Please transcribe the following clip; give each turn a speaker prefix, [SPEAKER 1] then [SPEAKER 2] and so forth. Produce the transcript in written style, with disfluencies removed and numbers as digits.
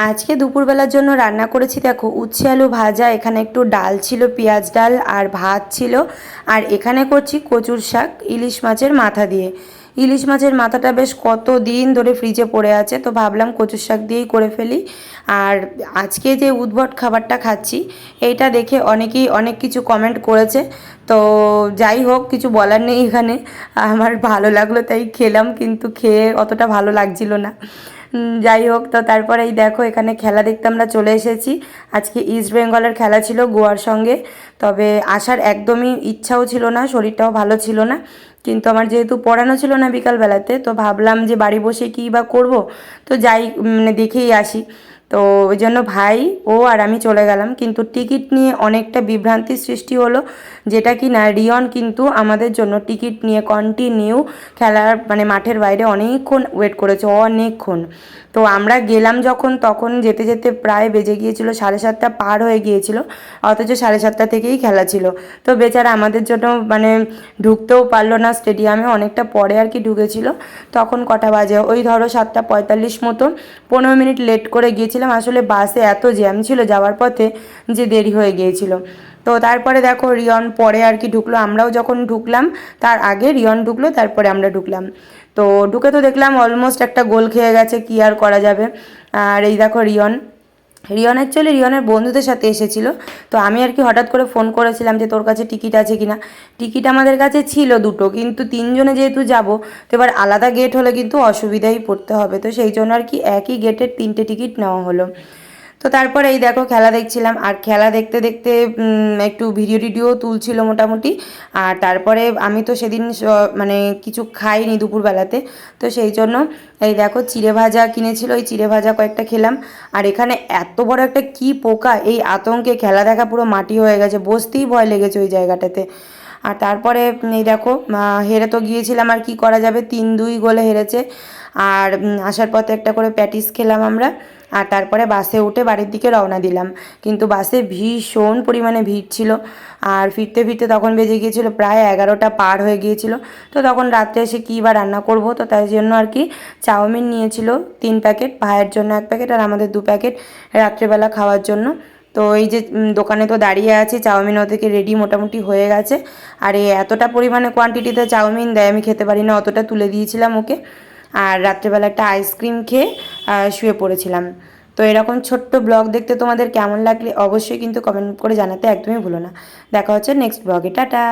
[SPEAKER 1] আজকে দুপুরবেলার জন্য রান্না করেছি দেখো উচ্ছে আলু ভাজা, এখানে একটু ডাল ছিল, পেঁয়াজ ডাল আর ভাত ছিল। আর এখানে করছি কচুর শাক ইলিশ মাছের মাথা দিয়ে। ইলিশ মাছের মাথাটা বেশ কত দিন ধরে ফ্রিজে পড়ে আছে, তো ভাবলাম কচুর শাক দিয়েই করে ফেলি। আর আজকে যে উদ্ভট খাবারটা খাচ্ছি এইটা দেখে অনেকেই অনেক কিছু কমেন্ট করেছে। তো যাই হোক, কিছু বলার নেই এখানে। আমার ভালো লাগলো তাই খেলাম, কিন্তু খেয়ে অতটা ভালো লাগছিল না। যাই হোক, তো তারপরে এই দেখো এখানে খেলা দেখতে আমরা চলে এসেছি। আজকে ইস্ট বেঙ্গলের খেলা ছিল গোয়ার সঙ্গে। তবে আসার একদমই ইচ্ছাও ছিল না, শরীরটাও ভালো ছিল না। কিন্তু আমার যেহেতু পড়ানো ছিল না বিকালবেলাতে, তো ভাবলাম যে বাড়ি বসে কী বা করব, তো যাই মানে দেখেই আসি। তো ওই জন্য ভাই ও আর আমি চলে গেলাম, কিন্তু টিকিট নিয়ে অনেকটা বিভ্রান্তির সৃষ্টি হলো। যেটা কি না, রিয়ন কিন্তু আমাদের জন্য টিকিট নিয়ে কন্টিনিউ খেলার মানে মাঠের বাইরে অনেকক্ষণ ওয়েট করেছে, অনেকক্ষণ। তো আমরা গেলাম যখন, তখন যেতে যেতে প্রায় বেজে গিয়েছিল 7:30 পার হয়ে গিয়েছিল, অথচ 7:30 থেকেই খেলা ছিল। তো বেচারা আমাদের জন্য মানে ঢুকতেও পারলো না স্টেডিয়ামে, অনেকটা পরে আর কি ঢুকেছিল। তখন কটা বাজে, ওই ধরো 7:45 মতো, 15 মিনিট লেট করে গিয়েছিলাম। আসলে বাসে এত জ্যাম ছিল যাওয়ার পথে যে দেরি হয়ে গিয়েছিল। তো তারপরে দেখো রিয়ন পরে আর কি ঢুকলো, আমরাও যখন ঢুকলাম তার আগে রিয়ন ঢুকলো, তারপরে আমরা ঢুকলাম। তো ঢুকে তো দেখলাম অলমোস্ট একটা গোল খেয়ে গেছে, কি আর করা যাবে। আর এই দেখো রিয়ন রিয়ন অ্যাকচুয়ালি রিয়নের বন্ধুদের সাথে এসেছিল। তো আমি আর কি হঠাৎ করে ফোন করেছিলাম যে তোর কাছে টিকিট আছে কি না। টিকিট আমাদের কাছে ছিল দুটো, কিন্তু তিনজনে যেহেতু যাব, তো এবার আলাদা গেট হলে কিন্তু অসুবিধাই পড়তে হবে, তো সেই জন্য আর কি একই গেটের 3টে টিকিট নেওয়া হলো। তো তারপরে এই দেখো খেলা দেখছিলাম, আর খেলা দেখতে দেখতে একটু ভিডিও টিডিও তুলছিল মোটামুটি। আর তারপরে আমি তো সেদিন মানে কিছু খাইনি দুপুরবেলাতে, তো সেই জন্য এই দেখো চিড়ে ভাজা কিনেছিল, ওই চিড়ে ভাজা কয়েকটা খেলাম। আর এখানে এত বড় একটা কি পোকা, এই আতঙ্কে খেলা দেখা পুরো মাটি হয়ে গেছে, বসতেই ভয় লেগেছে ওই জায়গাটাতে। আর তারপরে এই দেখো হেরে তো গিয়েছিলাম, আর কি করা যাবে, 3-2 গোলে হেরেছে। আর আসার পথে একটা করে প্যাটিস খেলাম আমরা। আর তারপরে বাসে উঠে বাড়ির দিকে রওনা দিলাম। কিন্তু বাসে ভীষণ পরিমাণে ভিড় ছিল। আর ফিরতে ফিরতে তখন বেজে গিয়েছিল প্রায় 11টা পার হয়ে গিয়েছিল। তো তখন রাত্রে এসে কী বা রান্না করব, তো তাই জন্য আর কি চাউমিন নিয়েছিল 3 প্যাকেট, ভাইয়ের জন্য 1 প্যাকেট আর আমাদের 2 প্যাকেট রাত্রেবেলা খাওয়ার জন্য। তো এই যে দোকানে তো দাঁড়িয়ে আছি, চাউমিন থেকে রেডি মোটামুটি হয়ে গেছে। আর এই এতটা পরিমাণে কোয়ান্টিটিতে চাউমিন দেয়, আমি খেতে পারি না, অতটা তুলে দিয়েছিলাম ওকে। আর রাত্রেবেলা একটা আইসক্রিম খেয়ে শুয়ে পড়েছিলাম। তো এরকম ছোট্ট ব্লগ দেখতে তোমাদের কেমন লাগলে অবশ্যই কিন্তু কমেন্ট করে জানাতে একদমই ভুলো না। দেখা হচ্ছে নেক্সট ব্লগে, টাটা।